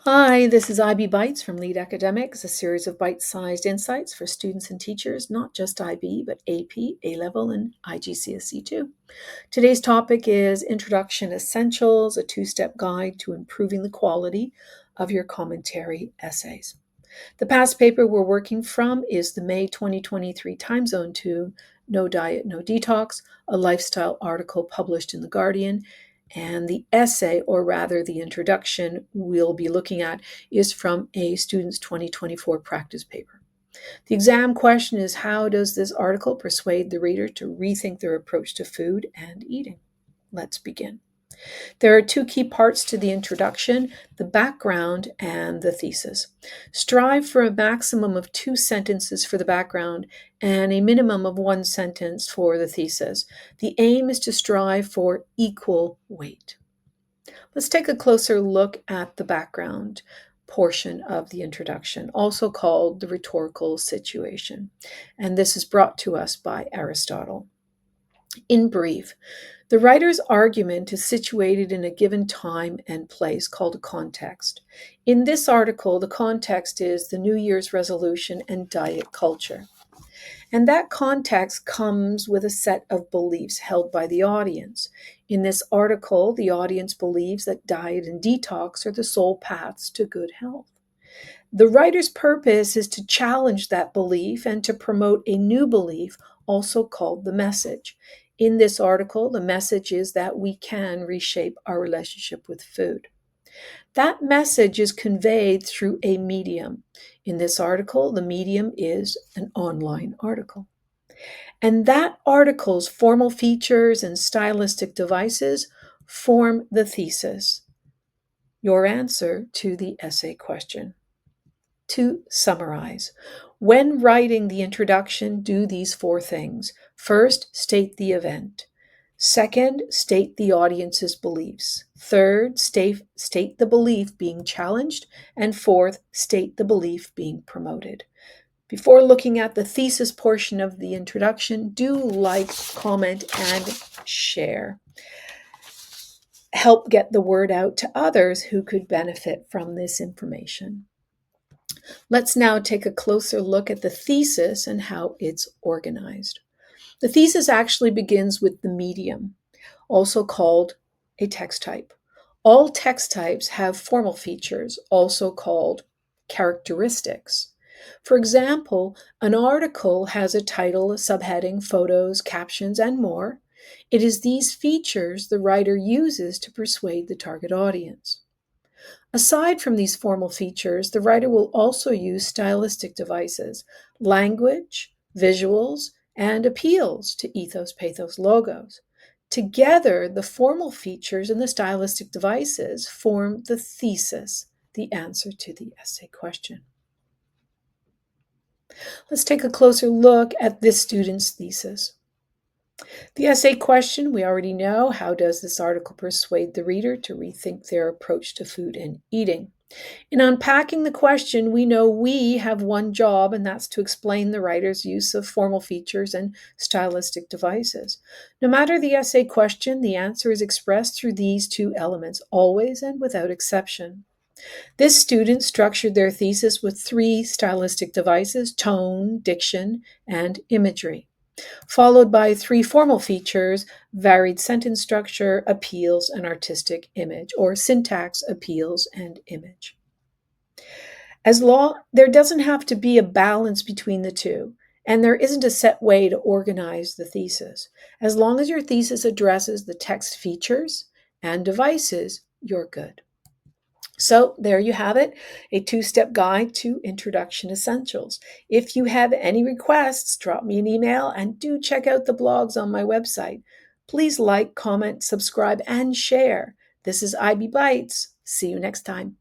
Hi, this is IB Bites from Lead Academics, a series of bite-sized insights for students and teachers, not just IB, but AP, A-Level, and iGCSE too. Today's topic is Introduction Essentials, a two-step guide to improving the quality of your commentary essays. The past paper we're working from is the May 2023 Time Zone 2, No Diet, No Detox, a lifestyle article published in The Guardian. And the essay, or rather the introduction we'll be looking at, is from a student's 2024 practice paper. The exam question is, how does this article persuade the reader to rethink their approach to food and eating? Let's begin. There are two key parts to the introduction, the background and the thesis. Strive for a maximum of 2 sentences for the background and a minimum of 1 sentence for the thesis. The aim is to strive for equal weight. Let's take a closer look at the background portion of the introduction, also called the rhetorical situation. And this is brought to us by Aristotle. In brief, the writer's argument is situated in a given time and place called a context. In this article, the context is the New Year's resolution and diet culture. And that context comes with a set of beliefs held by the audience. In this article, the audience believes that diet and detox are the sole paths to good health. The writer's purpose is to challenge that belief and to promote a new belief, also called the message. In this article, the message is that we can reshape our relationship with food. That message is conveyed through a medium. In this article, the medium is an online article. And that article's formal features and stylistic devices form the thesis, your answer to the essay question. To summarize, when writing the introduction, do these 4 things. First, state the event. Second, state the audience's beliefs. Third, state the belief being challenged. And fourth, state the belief being promoted. Before looking at the thesis portion of the introduction, do like, comment, and share. Help get the word out to others who could benefit from this information. Let's now take a closer look at the thesis and how it's organized. The thesis actually begins with the medium, also called a text type. All text types have formal features, also called characteristics. For example, an article has a title, a subheading, photos, captions, and more. It is these features the writer uses to persuade the target audience. Aside from these formal features, the writer will also use stylistic devices, language, visuals, and appeals to ethos, pathos, logos. Together, the formal features and the stylistic devices form the thesis, the answer to the essay question. Let's take a closer look at this student's thesis. The essay question, we already know. How does this article persuade the reader to rethink their approach to food and eating? In unpacking the question, we know we have one job, and that's to explain the writer's use of formal features and stylistic devices. No matter the essay question, the answer is expressed through these 2 elements, always and without exception. This student structured their thesis with 3 stylistic devices: tone, diction, and imagery, followed by 3 formal features: varied sentence structure, appeals, and artistic image, or syntax, appeals, and image. There doesn't have to be a balance between the 2, and there isn't a set way to organize the thesis. As long as your thesis addresses the text features and devices, you're good. So there you have it, a 2-step guide to introduction essentials. If you have any requests, drop me an email, and do check out the blogs on my website. Please like, comment, subscribe, and share. This is IB Bites. See you next time.